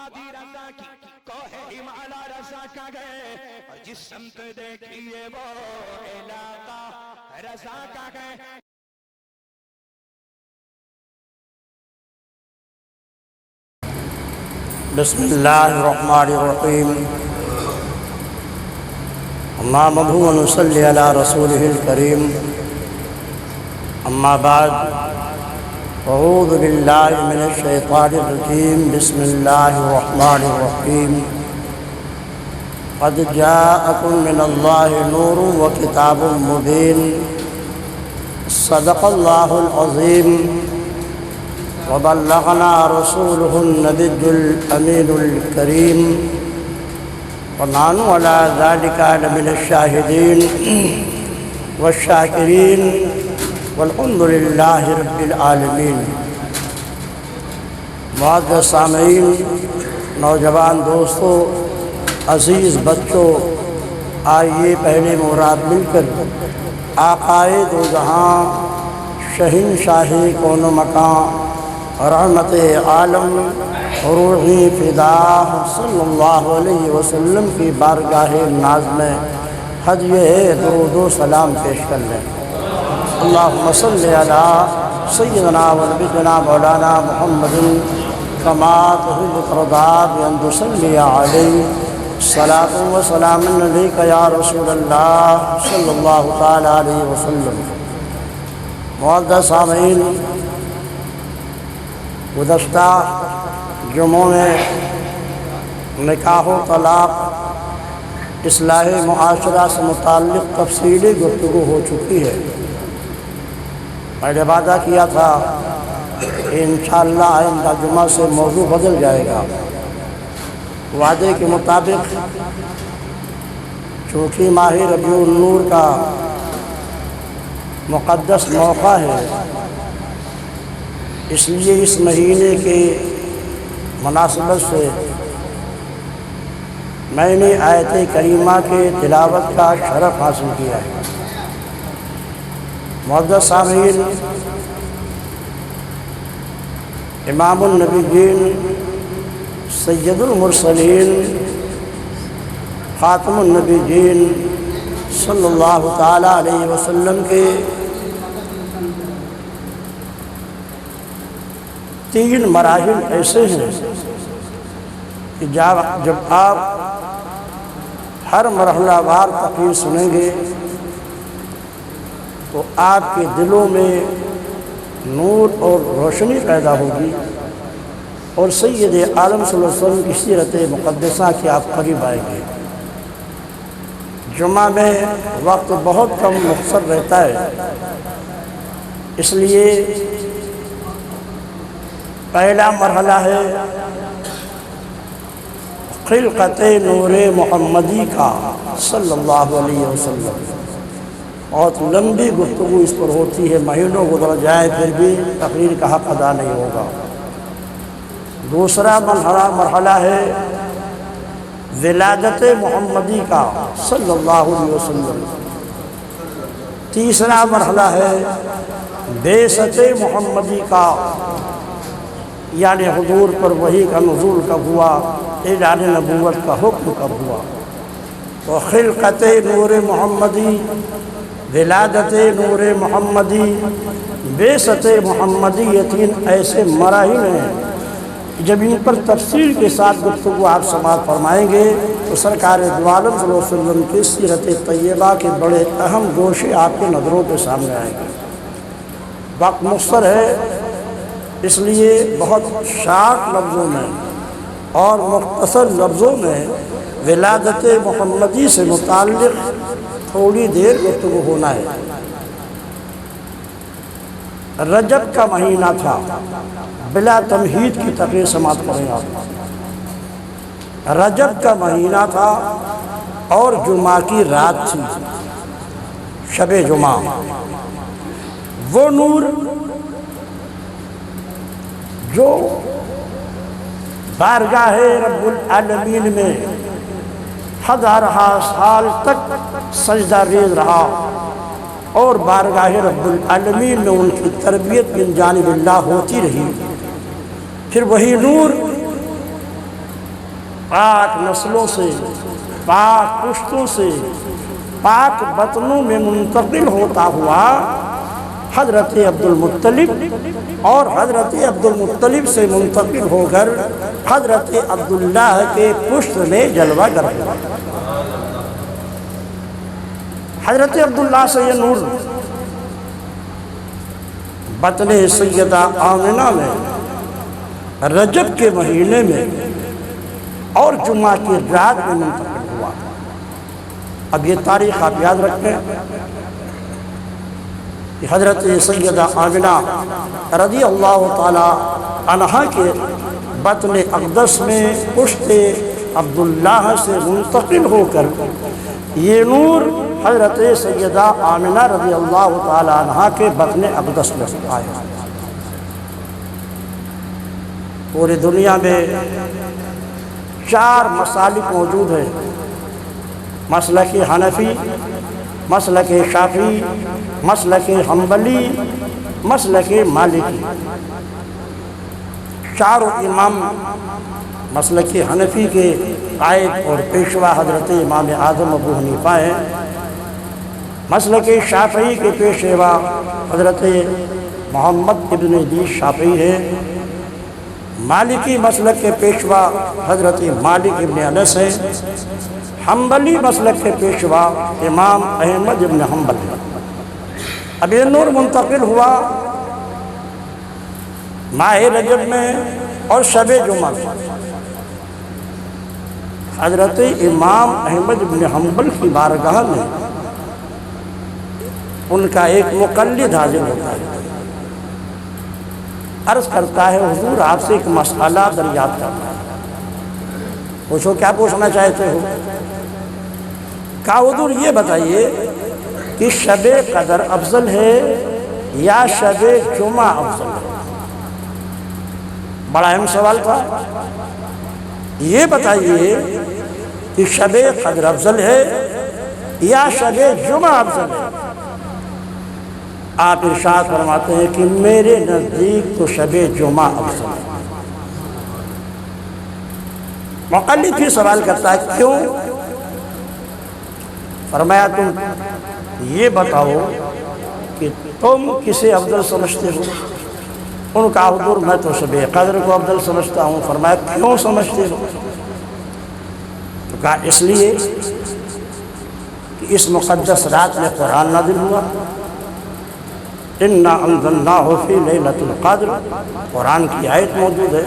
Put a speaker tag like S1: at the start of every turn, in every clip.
S1: وادی رضا کی کوہ ہمالا رضا کا گئے اور جس سمت دیکھیے وہ علاقہ رضا کا گئے.
S2: بسم اللہ الرحمن الرحیم. اما بعد ونصلی علی رسولہ الکریم. اما بعد اعوذ باللہ من الشیطان الرجیم. بسم اللہ الرحمن الرحیم. قد جاءکم من اللہ نور وکتاب مبین. صدق اللہ العظیم. وبلغنا رسوله النبي الأمين الكريم. ونحن على ذلك لمن الشاهدين والشاكرين والحمد لله رب العالمين. معزز سامعین، نوجوان دوستوں، عزیز بچوں، آئیے پہلے مراد مل کر آقائے دو جہاں شہنشاہ کون و مکان رحمت عالم روحی فدا صلی اللہ علیہ وسلم کی بارگاہ ناز میں ہدیہ درود و سلام پیش کر لیں. اللہم صلی علی سیدنا و نبینا مولانا محمد کما تحب ترضا بان تصلی علیہ صلاۃ و سلام علیک یا رسول اللہ صلی اللہ تعالی علیہ وسلم. معزز سامعین، گزشتہ جمعوں میں نکاح و طلاق اصلاح معاشرہ سے متعلق تفصیلی گفتگو ہو چکی ہے. میں نے وعدہ کیا تھا کہ انشاءاللہ آئندہ جمعہ سے موضوع بدل جائے گا. وعدے کے مطابق چونکہ ماہ ربیع النور کا مقدس موقع ہے، اس لیے اس مہینے کے مناسبت سے میں نے آیت کریمہ کے تلاوت کا شرف حاصل کیا ہے. معزز سامعین، امام النبیین، سید المرسلین، خاتم النبیین صلی اللہ تعالیٰ علیہ وسلم کے 3 مراحل ایسے ہیں کہ جب آپ ہر مرحلہ وار تقریر سنیں گے تو آپ کے دلوں میں نور اور روشنی پیدا ہوگی اور سید عالم صلی اللہ علیہ وسلم کی سیرت مقدسہ کے آپ قریب آئیں گے. جمعہ میں وقت بہت کم مختصر رہتا ہے، اس لیے پہلا مرحلہ ہے خلقت نور محمدی کا صلی اللہ علیہ وسلم. بہت لمبی گفتگو اس پر ہوتی ہے، مہینوں گزر جائے پھر بھی تقریر کا حق ادا نہیں ہوگا. دوسرا مرحلہ ہے ولادت محمدی کا صلی اللہ علیہ وسلم. تیسرا مرحلہ ہے بعثت محمدی کا، یعنی حضور پر وحی کا نزول کب ہوا، اعلان نبوت کا حکم کب ہوا. تو خلقت نور محمدی، ولادت نور محمدی، بعثت محمدی، یہ 3 ایسے مراحل ہیں. جب ان پر تفصیل کے ساتھ گفتگو آپ سماعت فرمائیں گے تو سرکار دو عالم صلی اللہ علیہ وسلم کی سیرت طیبہ کے بڑے اہم گوشے آپ کے نظروں کے سامنے آئیں گے. وقت مختصر ہے، اس لیے بہت شارٹ لفظوں میں اور مختصر لفظوں میں ولادت محمدی سے متعلق تھوڑی دیر گفتگو ہونا ہے. رجب کا مہینہ تھا، بلا تمہید کی تقریر سماعت کریں آپ. رجب کا مہینہ تھا اور جمعہ کی رات تھی، شب جمعہ. وہ نور جو بارگاہ رب العالمین میں 1000 سال تک سجدہ ریز رہا اور بارگاہ رب العالمین میں ان کی تربیت من جانب اللہ ہوتی رہی. پھر وہی نور پاک نسلوں سے، پاک پشتوں سے، پاک بطنوں میں منتقل ہوتا ہوا حضرت عبد المطلب اور حضرت عبد المطلب سے منتقل ہو کر حضرت عبداللہ کے پشت میں جلوہ گر ہوا۔ حضرت عبداللہ سے یہ نور بطن سیدہ آمنہ میں رجب کے مہینے میں اور جمعہ کی رات میں منتقل ہوا۔ اب یہ تاریخ آپ یاد رکھیں کہ حضرت سیدہ آمنہ رضی اللہ تعالی عنہا کے بطن اقدس میں پشت عبداللہ سے منتقل ہو کر یہ نور حضرت سیدہ آمنہ رضی اللہ تعالی عنہا کے بطن اقدس میں آیا۔ پوری دنیا میں 4 مسالک موجود ہیں، مسلک حنفی، مسلک شافعی، مسلک حنبلی، مسلک مالکی۔ چاروں امام مسلک حنفی کے قائد اور پیشوا حضرت امام اعظم ابو حنیفہ ہیں، مسلک شافعی کے پیشوا حضرت محمد ابن ادریس شافعی ہیں، مالکی مسلک کے پیشوا حضرت مالک ابن انس ہیں، حنبلی مسلک کے پیشوا امام احمد ابن حنبل ہیں۔ اب یہ نور منتقل ہوا ماہ رجب میں اور شب جمعہ میں۔ حضرت امام احمد ابن حنبل کی بارگاہ میں ان کا ایک مقلد حاضر ہوتا ہے، عرض کرتا ہے حضور آپ سے ایک مسئلہ دریافت کرنا ہے۔ پوچھو کیا پوچھنا چاہتے ہو؟ کہا حضور یہ بتائیے کہ شب قدر افضل ہے یا شب جمعہ افضل ہے؟ بڑا اہم سوال تھا۔ یہ بتائیے کہ شب قدر افضل ہے یا شب جمعہ افضل ہے؟ آپ ارشاد فرماتے ہیں کہ میرے نزدیک تو شب جمعہ افضل ہے۔ مقلد بھی سوال کرتا ہے کیوں؟ فرمایا تم یہ بتاؤ کہ تم کسے افضل سمجھتے ہو؟ ان کا حضور میں تو شب قدر کو افضل سمجھتا ہوں۔ فرمایا کیوں سمجھتے ہو؟ تو کہا اس لیے کہ اس مقدس رات میں قرآن نازل ہوا، اِنَّا أَنزَلْنَاهُ فِي لَيْلَةِ الْقَدْرِ، قرآن کی آیت موجود ہے،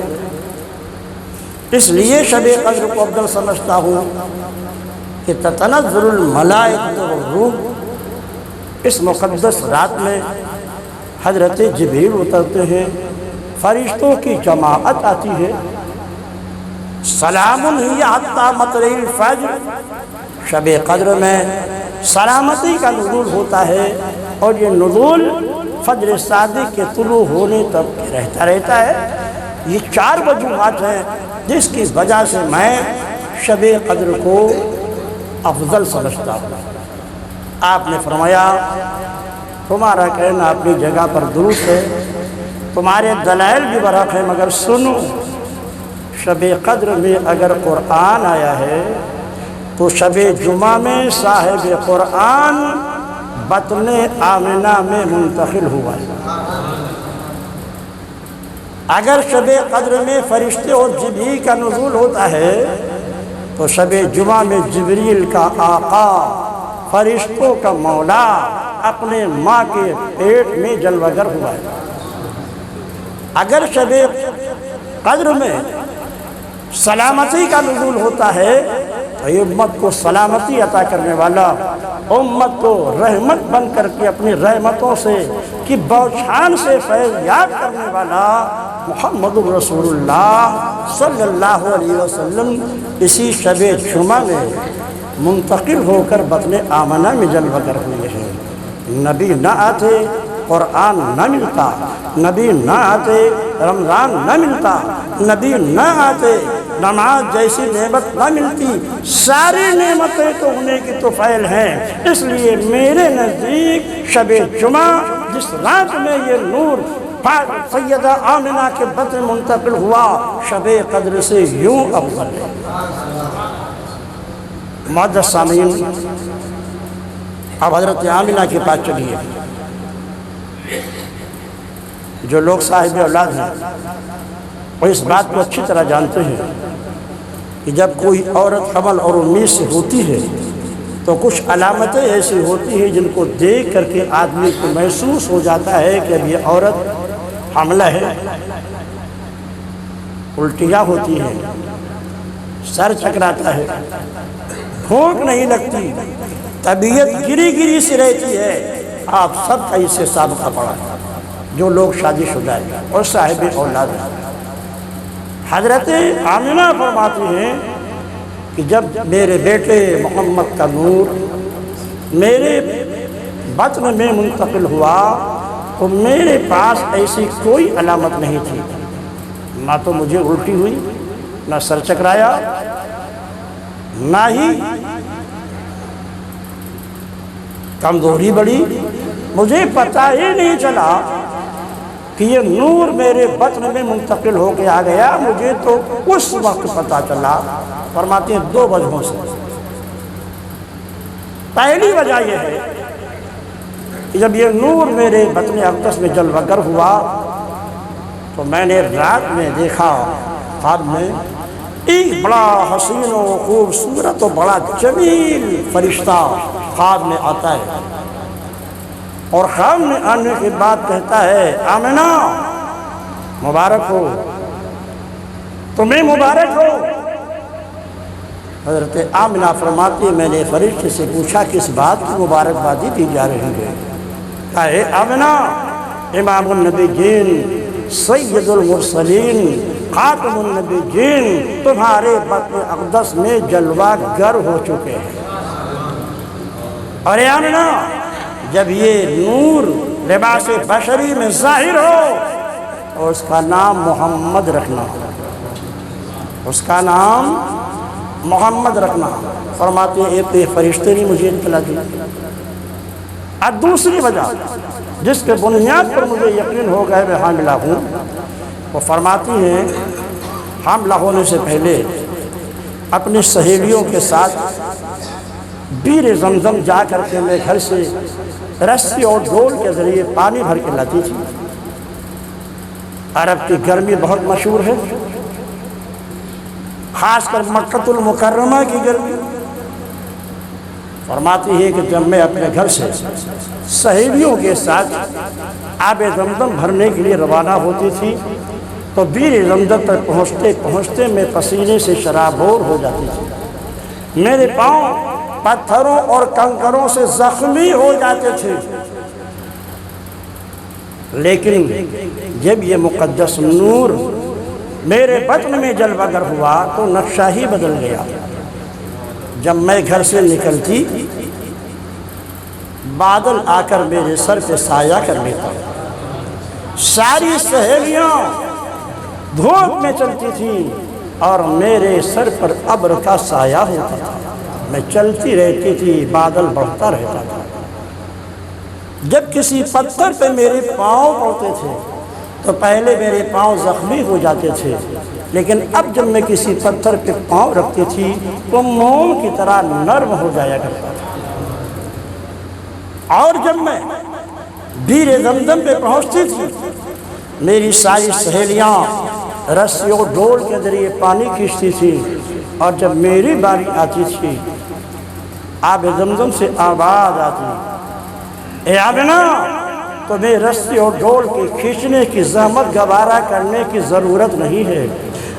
S2: اس لیے شب قدر کو افضل سمجھتا ہوں کہ تتنزل الملائکۃ والروح، اس مقدس رات میں حضرت جبریل اترتے ہیں، فرشتوں کی جماعت آتی ہے، سلام ہی حتی مطلع الفجر، شب قدر میں سلامتی کا نزول ہوتا ہے اور یہ نزول فجر صادق کے طلوع ہونے تک رہتا ہے۔ یہ 4 وجوہات ہیں جس کی وجہ سے میں شب قدر کو افضل سمجھتا ہوں۔ آپ نے فرمایا تمہارا کہنا اپنی جگہ پر درست ہے، تمہارے دلائل بھی برحق ہیں، مگر سنو شب قدر میں اگر قرآن آیا ہے تو شب جمعہ میں صاحب قرآن بطن آمنہ میں منتقل ہوا ہے۔ اگر شب قدر میں فرشتے اور جبریل کا نزول ہوتا ہے تو شب جمعہ میں جبریل کا آقا، فرشتوں کا مولا اپنے ماں کے پیٹ میں جلوہ گر ہوا ہے۔ اگر شب قدر میں سلامتی کا نزول ہوتا ہے تو یہ امت کو سلامتی عطا کرنے والا، امت کو رحمت بن کر کے اپنی رحمتوں سے کی بوچھان سے فیض یاب کرنے والا محمد رسول اللہ صلی اللہ علیہ وسلم اسی شب جمعہ میں منتقل ہو کر بطن آمنہ میں جلوہ گر ہوئے ہیں۔ نبی نہ آتے قرآن نہ ملتا، نبی نہ آتے رمضان نہ ملتا، نبی نہ آتے نماز جیسی نعمت نہ ملتی۔ ساری نعمتیں تو انہیں کی طفیل ہیں، اس لیے میرے نزدیک شب جمعہ جس رات میں یہ نور سیدہ آمنہ کے بطن منتقل ہوا، شب قدر سے یوں افضل ہے۔ معزز سامعین، اب حضرت آمنہ کے پاس چلیے۔ جو لوگ صاحب اولاد ہیں وہ اس بات کو اچھی طرح جانتے ہیں کہ جب کوئی عورت حمل اور امید سے ہوتی ہے تو کچھ علامتیں ایسی ہوتی ہیں جن کو دیکھ کر کے آدمی کو محسوس ہو جاتا ہے کہ اب یہ عورت حاملہ ہے۔ الٹیاں ہوتی ہیں، سر چکراتا ہے، بھوک نہیں لگتی، طبیعت گری گری سے رہتی ہے۔ آپ سب کا اس سے سابقہ پڑا ہے جو لوگ شادی شدہ ہیں اور صاحب اولاد ہیں۔ حضرت آمنہ فرماتی ہیں کہ جب میرے بیٹے محمد کا نور میرے بطن میں منتقل ہوا تو میرے پاس ایسی کوئی علامت نہیں تھی، نہ تو مجھے الٹی ہوئی، نہ سر چکرایا، نہ ہی کمزوری بڑھی۔ مجھے پتہ ہی نہیں چلا کہ یہ نور میرے بطن میں منتقل ہو کے آ گیا، مجھے تو اس وقت پتہ چلا۔ فرماتے ہیں دو وجہوں سے۔ پہلی وجہ یہ ہے کہ جب یہ نور میرے بطن اقدس میں جلوہ گر ہوا تو میں نے رات میں دیکھا، خواب میں ایک بڑا حسین و خوبصورت و بڑا جمیل فرشتہ خواب میں آتا ہے، اور خواب میں آنے کے بعد کہتا ہے آمنہ مبارک ہو، تمہیں مبارک ہو۔ حضرت آمنہ فرماتی میں نے فرشتے سے پوچھا کس بات کی مبارکبادی دی جا رہی ہے؟ کہا اے آمنہ، امام النبیین، سید المرسلین، خاتم النبیین تمہارے بطن اقدس میں جلوہ گر ہو چکے ہیں۔ اور اے آمنہ، جب یہ نور لباس بشری میں ظاہر ہو تو اس کا نام محمد رکھنا، اس کا نام محمد رکھنا۔ فرماتے ہیں ایک فرشتے نے مجھے اطلاع دی۔ اب دوسری وجہ جس کے بنیاد پر مجھے یقین ہو گیا میں حاملہ ہوں، وہ فرماتی ہیں حاملہ ہونے سے پہلے اپنی سہیلیوں کے ساتھ بیر زمزم جا کر کے میں گھر سے رسی اور ڈول کے ذریعے پانی بھر کے لاتی تھی۔ عرب کی گرمی بہت مشہور ہے، خاص کر مکہ المکرمہ کی گرمی۔ فرماتی ہے کہ جب میں اپنے گھر سے سہیلیوں کے ساتھ آب زمزم بھرنے کے لیے روانہ ہوتی تھی تو بیر زمزم تک پہنچتے پہنچتے میں پسینے سے شرابور ہو جاتی تھی، میرے پاؤں پتھروں اور کنکروں سے زخمی ہو جاتے تھے۔ لیکن جب یہ مقدس نور میرے بطن میں جلوہ گر ہوا تو نقشہ ہی بدل گیا۔ جب میں گھر سے نکلتی بادل آ کر میرے سر پہ سایہ کر لیتا، ساری سہیلیاں دھوپ میں چلتی تھیں اور میرے سر پر ابر کا سایہ ہوتا تھا، میں چلتی رہتی تھی، بادل بڑھتا رہتا تھا۔ جب کسی پتھر پہ میرے پاؤں پڑتے تھے تو پہلے میرے پاؤں زخمی ہو جاتے تھے، لیکن اب جب میں کسی پتھر پہ پاؤں رکھتی تھی تو موم کی طرح نرم ہو جایا کرتا تھا۔ اور جب میں بیر زمزم پہ پہنچتی تھی میری ساری سہیلیاں رسیوں ڈول کے ذریعے پانی کھینچتی تھی، اور جب میری باری آتی تھی آب زمزم سے آواز آتی اے آمنہ تمہیں رسی اور ڈول کے کھینچنے کی زحمت گوارا کرنے کی ضرورت نہیں ہے،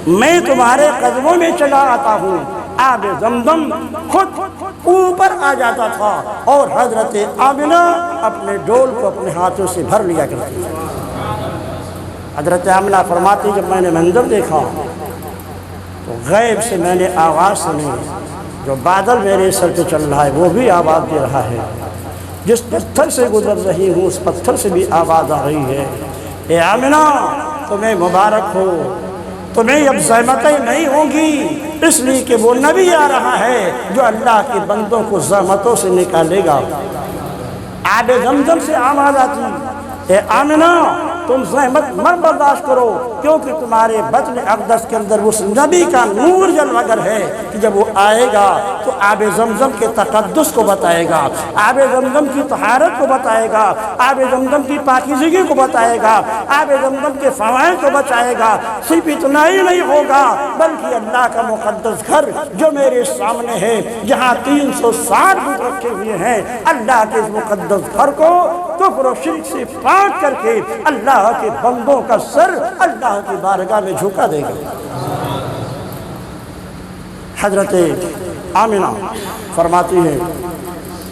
S2: میں تمہارے قدموں میں چلا آتا ہوں۔ آب زمزم خود اوپر آ جاتا تھا اور حضرت آمنہ اپنے ڈول کو اپنے ہاتھوں سے بھر لیا کرتی تھی۔ حضرت آمنہ فرماتی جب میں نے منظر دیکھا تو غیب سے میں نے آواز سنی، جو بادل میرے سر پہ چل رہا ہے وہ بھی آواز دے رہا ہے، جس پتھر سے گزر رہی ہوں اس پتھر سے بھی آواز آ رہی ہے اے آمنہ تمہیں مبارک ہو، تمہیں اب زحمتیں نہیں ہوں گی، اس لیے کہ وہ نبی آ رہا ہے جو اللہ کے بندوں کو زحمتوں سے نکالے گا۔ آب زمزم سے آواز آتی اے آمنہ تم زحمت مت برداشت کرو، کیونکہ تمہارے بطن اقدس کے اندر اس نبی کا نور جلوگر ہے کہ جب وہ آئے گا تو آب زمزم کے تقدس کو بتائے گا، آب زمزم کی طہارت کو بتائے گا، آب زمزم کی پاکیزگی کو بتائے گا، آب زمزم کے فوائد کو بچائے گا۔ صرف اتنا ہی نہیں ہوگا بلکہ اللہ کا مقدس گھر جو میرے سامنے ہے، جہاں 360 بت رکھے ہوئے ہیں، اللہ کے اس مقدس گھر کو کفر و شرک سے پاک کر کے اللہ کے بندوں کا سر اللہ کی بارگاہ میں جھکا دے گا۔ حضرت آمنہ فرماتی ہیں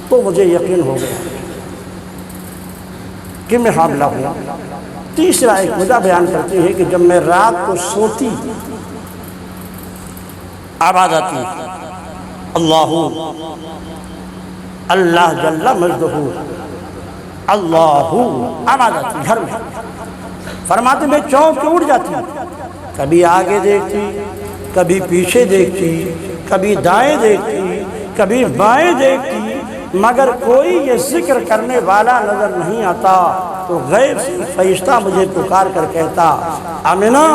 S2: تو مجھے یقین ہو گیا کہ میں حاملہ ہوں۔ تیسرا ایک وجہ بیان کرتی ہے کہ جب میں رات کو سوتی آواز آتی اللہ اللہ جل مجدہ اللہ آواز آتی گھر میں، فرماتے میں چونک کے اٹھ جاتی، کبھی آگے دیکھتی، کبھی پیچھے دیکھتی، کبھی دائیں دیکھتی، کبھی بائیں دیکھتی، مگر کوئی یہ ذکر کرنے والا نظر نہیں آتا۔ تو غیب سے فرشتہ مجھے پکار کر کہتا آمنہ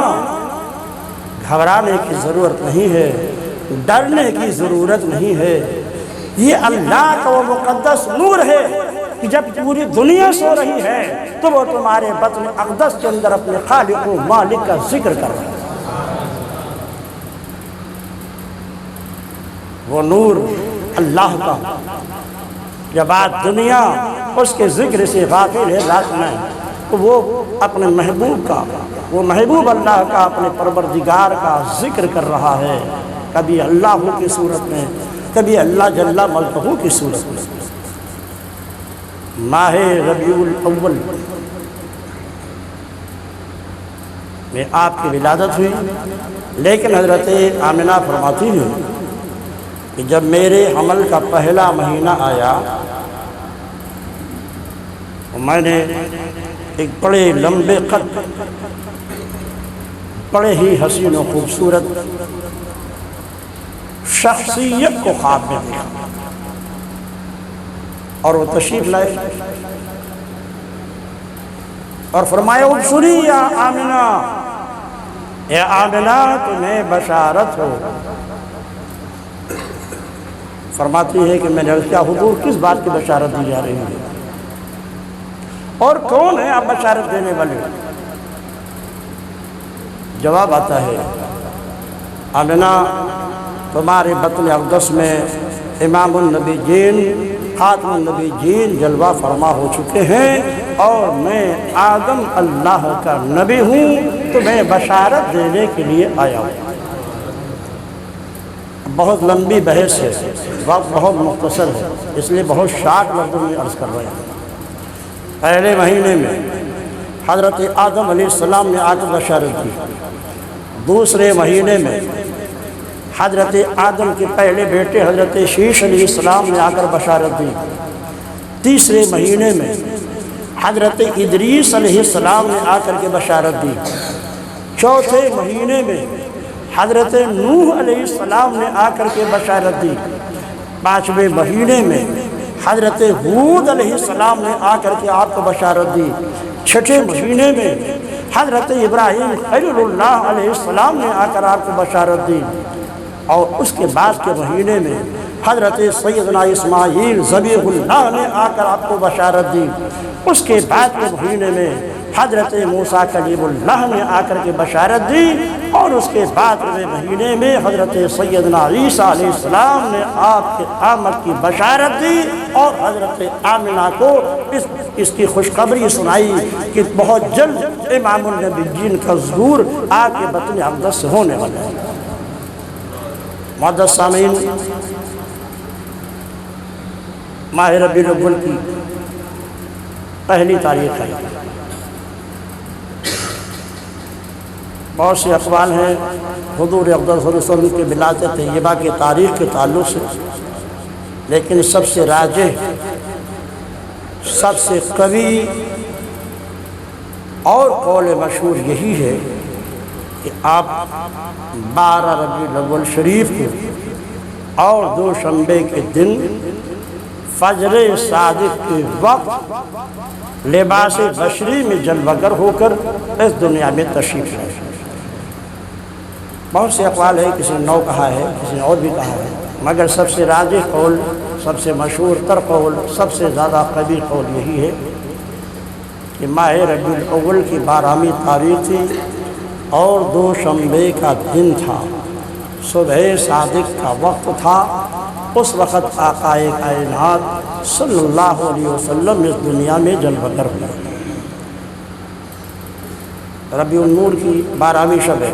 S2: گھبرانے کی ضرورت نہیں ہے، ڈرنے کی ضرورت نہیں ہے، یہ اللہ کا وہ مقدس نور ہے کہ جب پوری دنیا سو رہی ہے تو وہ تمہارے بطن اقدس کے اندر اپنے خالق و مالک کا ذکر کر رہا ہے۔ وہ نور اللہ کا، جب آج دنیا اس کے ذکر سے غافل ہے رات میں، تو وہ اپنے محبوب کا، وہ محبوب اللہ کا اپنے پروردگار کا ذکر کر رہا ہے، کبھی اللہ کی صورت میں، کبھی اللہ جل ملکہ کی صورت میں۔ ماہ ربیع الاول میں آپ کی ولادت ہوئی، لیکن حضرت آمنہ فرماتی ہیں کہ جب میرے حمل کا پہلا مہینہ آیا میں نے ایک بڑے لمبے قد، بڑے ہی حسین و خوبصورت شخصیت کو خواب میں دیکھا، اور وہ تشریف لائے اور فرمایا ابشری یا آمنہ، اے آمنہ تمہیں بشارت ہو۔ فرماتی ہے کہ میں نے عرض کیا حضور کس بات کی بشارت دی جا رہی ہے اور کون ہے آپ بشارت دینے والے؟ جواب آتا ہے آمنہ تمہارے بطن اقدس میں امام النبی جین، خاتم النبی جین جلوہ فرما ہو چکے ہیں، اور میں آدم اللہ کا نبی ہوں، تو میں بشارت دینے کے لیے آیا ہوں۔ بہت لمبی بحث ہے، وقت بہت مختصر ہے، اس لیے بہت شارٹ لفظوں میں عرض کر رہے ہیں۔ پہلے مہینے میں حضرت آدم علیہ السلام نے آ کر بشارت دی، دوسرے مہینے میں حضرت آدم کے پہلے بیٹے حضرت شیش علیہ السلام نے آ کر بشارت دی، تیسرے مہینے میں حضرت ادریس علیہ السلام نے آ کر کے بشارت دی، چوتھے مہینے میں حضرت نوح علیہ السلام نے آ کر کے بشارت دی، پانچویں مہینے میں حضرت ہود علیہ السلام نے آ کر کے آپ کو بشارت دی، چھٹے مہینے میں حضرت ابراہیم خلیل اللہ علیہ السلام نے آ کر آپ کو بشارت دی، اور اس کے بعد کے مہینے میں حضرت سیدنا اسماعیل ذبیح اللہ نے آ کر آپ کو بشارت دی، اس کے بعد کے مہینے میں حضرت موسیٰ کلیم اللہ نے آ کر کے بشارت دی، اور اس کے بعد کے مہینے میں حضرت سیدنا عیسیٰ علیہ السلام نے آپ کے آمد کی بشارت دی، اور حضرت آمنہ کو اس کی خوشخبری سنائی کہ بہت جلد امام النبیین کا ظہور آپ کے بطن اقدس سے ہونے والا ہے۔ معزز سامعین، ماہ ربیع الاول کی پہلی تاریخ ہے، بہت سے اقوال ہیں حضور اقدس صلی اللہ علیہ وسلم کے ولادت طیبہ کے تاریخ کے تعلق سے، لیکن سب سے راجح، سب سے قوی اور قول مشہور یہی ہے کہ آپ 12 ربیع الاول شریف کو اور دوشنبے کے دن فجر صادق کے وقت لباس بشری میں جلوہ گر ہو کر اس دنیا میں تشریف لائے۔ بہت سے اقوال ہے، کسی نے 9 کہا ہے، کسی نے اور بھی کہا ہے، مگر سب سے راجح قول، سب سے مشہور تر قول، سب سے زیادہ قوی قول یہی ہے کہ ماہ ربیع الاول کی 12ویں تاریخ تھی اور دوشنبے کا دن تھا، صبح صادق کا وقت تھا۔ اس وقت آقا کائنات صلی اللہ علیہ وسلم اس دنیا میں جلوہ گر ہوئے۔ ربیع النور کی 12ویں شب ہے۔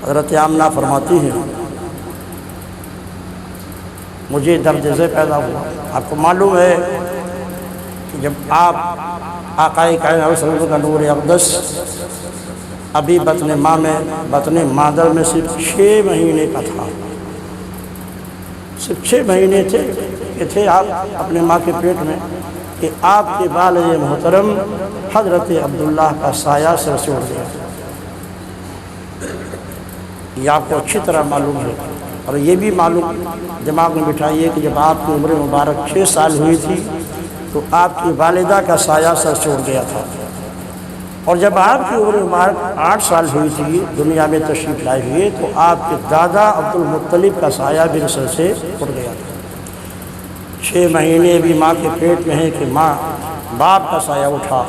S2: حضرت آمنہ فرماتی ہیں مجھے درد ذیل پیدا ہوا۔ آپ کو معلوم ہے کہ جب آپ آقا کائنات صلی اللہ علیہ وسلم کا نور اقدس ابھی بطن ماں میں، بطن مادر میں صرف 6 مہینے کا تھا، صرف 6 مہینے تھے کہ تھے آپ اپنے ماں کے پیٹ میں، کہ آپ کے والد محترم حضرت عبداللہ کا سایہ سر سے اڑ گیا۔ یہ آپ کو اچھی طرح معلوم ہے، اور یہ بھی معلوم دماغ میں بٹھائیے کہ جب آپ کی عمر مبارک 6 سال ہوئی تھی تو آپ کی والدہ کا سایہ سر سے اڑ گیا تھا، اور جب آپ کی عمر مبارک 8 سال ہوئی تھی دنیا میں تشریف لائے ہوئے تو آپ کے دادا عبد المطلب کا سایہ بھی سر سے اڑ گیا تھا۔ 6 مہینے بھی ماں کے پیٹ میں ہیں کہ ماں باپ کا سایہ اٹھا،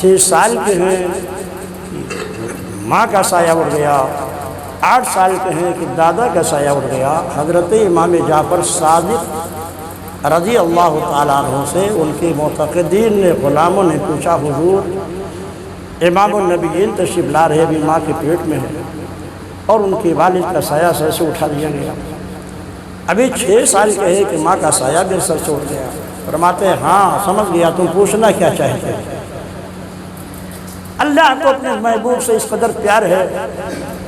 S2: 6 سال کے ہیں ماں کا سایہ اڑ گیا، 8 سال کے ہیں کہ دادا کا سایہ اڑ گیا۔ حضرت امام جعفر صادق رضی اللہ تعالیٰ عنہ سے ان کے معتقدین نے، غلاموں نے پوچھا حضور امام النبیین تشریف لا رہے بھی ماں کے پیٹ میں ہے اور ان کے والد کا سایہ سر سے اٹھا دیا گیا، ابھی 6 سال کے ہیں کہ ماں کا سایہ بھی سر سے اٹھ گیا۔ فرماتے ہیں ہاں سمجھ گیا تم پوچھنا کیا چاہتے ہیں۔ اللہ کو اپنے محبوب سے اس قدر پیار ہے،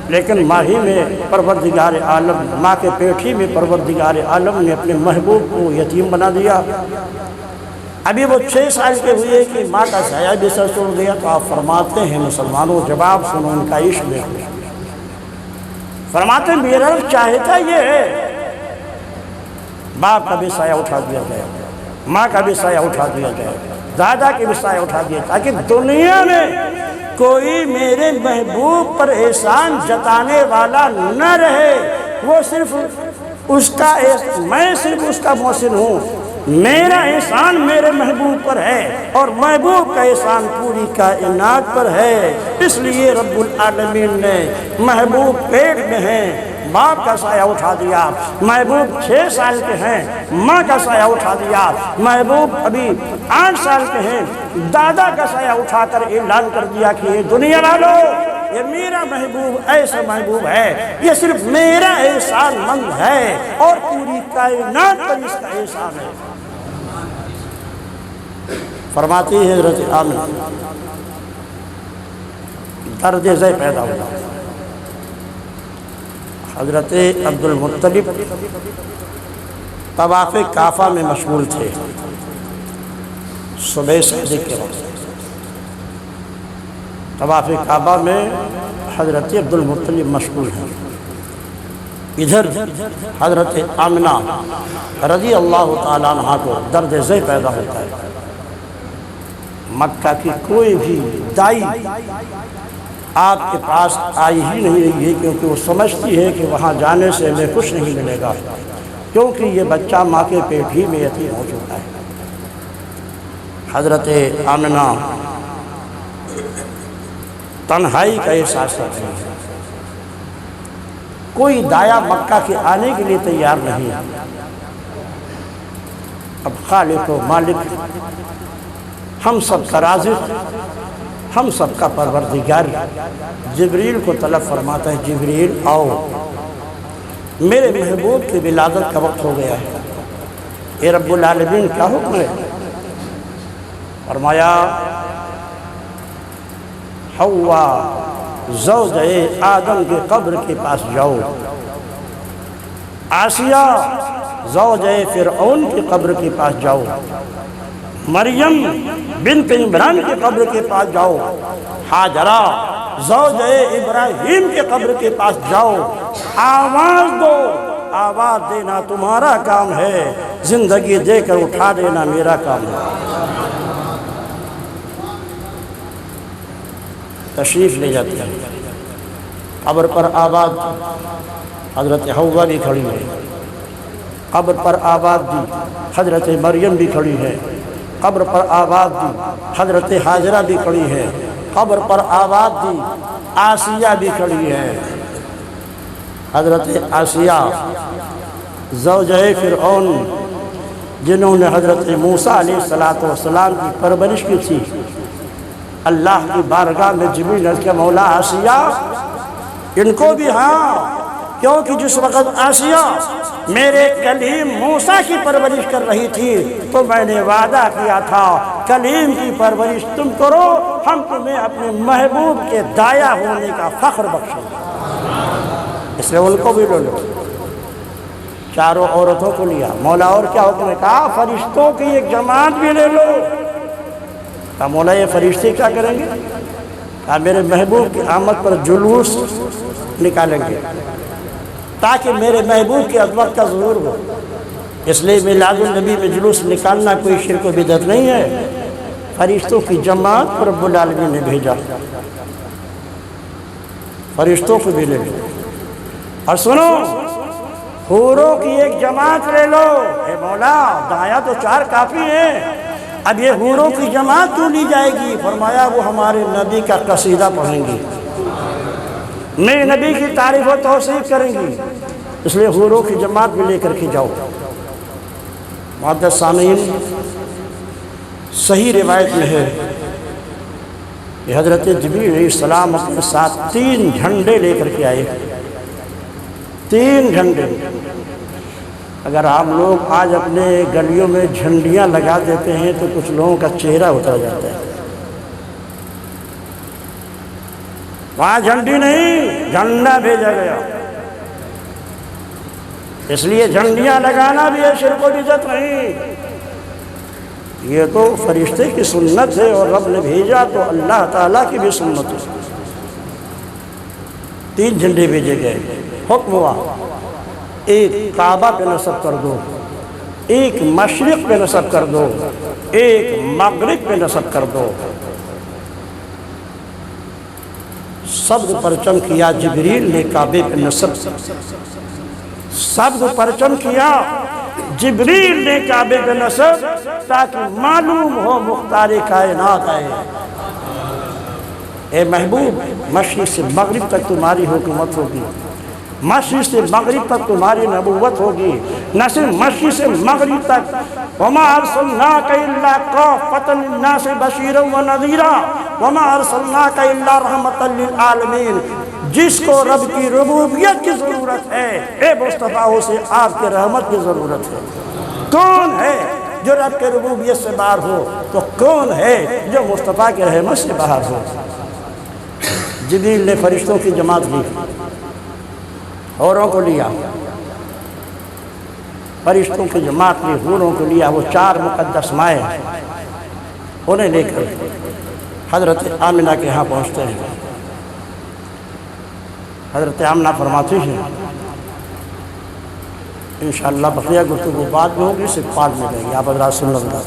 S2: لیکن ماہی میں پروردگار عالم، ماں کے پیٹ ہی میں پروردگار عالم نے اپنے محبوب کو یتیم بنا دیا۔ ابھی وہ 6 سال کے ہوئے کہ ماں کا سایہ بھی سر سے اڑ گیا، تو آپ فرماتے ہیں مسلمانوں جواب سنو ان کا عشق میں، فرماتے ہیں میرا رب چاہتا یہ ہے باپ کا بھی سایہ اٹھا دیا جائے، ماں کا بھی سایہ اٹھا دیا جائے، دادا کے بھی سایہ اٹھا دیا، تاکہ دنیا میں کوئی میرے محبوب پر احسان جتانے والا نہ رہے۔ وہ صرف اس کا، میں صرف اس کا محسن ہوں، میرا احسان میرے محبوب پر ہے اور محبوب کا احسان پوری کائنات پر ہے۔ اس لیے رب العالمین نے محبوب پیٹ میں ہیں باپ کا سایہ اٹھا دیا، محبوب 6 سال کے ہیں ماں کا سایہ اٹھا دیا، محبوب ابھی 8 سال کے ہیں دادا کا سایہ اٹھا کر اعلان کر دیا کہ یہ دنیا والوں یہ میرا محبوب ایسا محبوب ہے، یہ صرف میرا احسان مند ہے اور پوری کائنات پر اس کا احسان ہے۔ فرماتی ہے حضرت آمنہ درد ذیل پیدا ہوا۔ حضرت عبد المطلب طواف کعبہ میں مشغول تھے صبح صادق کے وقت۔ طواف کعبہ میں حضرت عبد المطلب مشغول ہیں، ادھر حضرت آمنہ رضی اللہ تعالیٰ عنہ کو درد ذیل پیدا ہوتا ہے۔ مکہ کی کوئی بھی دائی آپ کے پاس آئی ہی نہیں رہی ہے، کیونکہ وہ سمجھتی ہے کہ وہاں جانے سے ہمیں کچھ نہیں ملے گا، کیونکہ یہ بچہ ماں کے پیٹ ہی میں یتیم ہو چکا ہے۔ حضرت آمنہ تنہائی کا احساس کرتی ہے، کوئی دایا مکہ کے آنے کے لیے تیار نہیں۔ اب خالق و مالک، ہم سب کا رازق، ہم سب کا پروردگار جبریل کو طلب فرماتا ہے جبریل آؤ، میرے محبوب کی ولادت کا وقت ہو گیا ہے، اے رب العالمین کیا حکم ہے؟ فرمایا حوا زوجہ آدم کے قبر کے پاس جاؤ، آسیہ زوجہ فرعون کی قبر کے پاس جاؤ، مریم بنت عمران کی قبر کے پاس جاؤ، ہاجرہ زوجہ ابراہیم کی قبر کے پاس جاؤ، آواز دو آواز دینا تمہارا کام ہے، زندگی دے کر اٹھا دینا میرا کام ہے۔ تشریف لے جاتے ہیں، قبر پر آواز حضرت حوا بھی کھڑی ہے، قبر پر آواز دی حضرت مریم بھی کھڑی ہے، قبر پر آواز دی حضرت حاجرہ بھی کھڑی ہے، قبر پر آواز دی آسیہ بھی کھڑی ہے۔ حضرت آسیہ زوجہ فرعون جنہوں نے حضرت موسیٰ علیہ السلام کی پرورش کی تھی، اللہ کی بارگاہ میں جبریل نے کہا مولا آسیہ ان کو بھی ہاں، کیونکہ جس وقت آسیہ میرے کلیم موسیٰ کی پرورش کر رہی تھی تو میں نے وعدہ کیا تھا کلیم کی پرورش تم کرو، ہم تمہیں اپنے محبوب کے دایا ہونے کا فخر بخشیں گے۔ اس لیے ان کو بھی لے لو، چاروں عورتوں کو لیا۔ مولا اور کیا حکم ہے؟ کہا فرشتوں کی ایک جماعت بھی لے لو۔ کہا مولا یہ فرشتے کیا کریں گے؟ کہا میرے محبوب کی آمد پر جلوس نکالیں گے تاکہ میرے محبوب کی عظمت کا ظہور ہو۔ اس لیے میلاد النبی میں جلوس نکالنا کوئی شرک و بدعت نہیں ہے، فرشتوں کی جماعت رب العالمین نے بھیجا، فرشتوں کو بھی لے لو۔ اور سنو حوروں کی ایک جماعت لے لو۔ اے مولا دایا تو چار کافی ہیں، اب یہ حوروں کی جماعت کیوں لی جائے گی؟ فرمایا وہ ہمارے نبی کا قصیدہ پڑھیں گی، میرے نبی کی تعریف و توصیف کریں گی، اس لیے حوروں کی جماعت بھی لے کر کے جاؤ۔ معزز سامعین، صحیح روایت میں ہے کہ حضرت جبریل علیہ السلام اپنے ساتھ 3 جھنڈے لے کر کے آئے، 3 جھنڈے۔ اگر ہم لوگ آج اپنے گلیوں میں جھنڈیاں لگا دیتے ہیں تو کچھ لوگوں کا چہرہ اتر جاتا ہے۔ وہاں جھنڈی نہیں، جھنڈا بھیجا گیا۔ اس لیے جھنڈیاں لگانا بھی ہے شرک و بدعت نہیں، یہ تو فرشتے کی سنت ہے، اور رب نے بھیجا تو اللہ تعالیٰ کی بھی سنت ہے۔ 3 جھنڈے بھیجے گئے، حکم ہوا ایک کعبہ پہ نصب کر دو، ایک مشرق پہ نصب کر دو، ایک مغرب پہ نصب کر دو۔ سبز پرچم کیا جبریل نے کعبے پہ نصب، سبز پرچم کیا جبریل نے کعبے پہ نصب، تاکہ معلوم ہو مختار کائنات آئے۔ اے محبوب مشرق سے مغرب تک تمہاری حکومت ہوگی، مشرق سے مغرب تک تمہاری نبوت ہوگی، نہ صرف مشرق سے مغرب تک۔ وَمَا أَرْسَلْنَاكَ إِلَّا كَافَّةً لِلنَّاسِ بَشِيرًا وَنَذِيرًا وَمَا أَرْسَلْنَاكَ إِلَّا رَحْمَةً لِلْعَالَمِينَ۔ جس کو رب کی ربوبیت کی ضرورت ہے، اے مصطفیٰ اسے آپ کے رحمت کی ضرورت ہے۔ کون ہے جو رب کے ربوبیت سے باہر ہو؟ تو کون ہے جو مصطفیٰ کے رحمت سے باہر ہو؟ جبریل نے فرشتوں کی جماعت لی، حوروں کو لیا، فرشتوں کی جماعت لی، حوروں کو لیا۔ وہ 4 مقدس مائیں انہیں لے کر حضرت آمنہ کے ہاں پہنچتے ہیں۔ حضرت آمنہ فرماتی ہیں انشاءاللہ بقیہ گفتگو بعد میں ہوگی، صرف 5 میں لیں گے، آپ حضرات سن لیں۔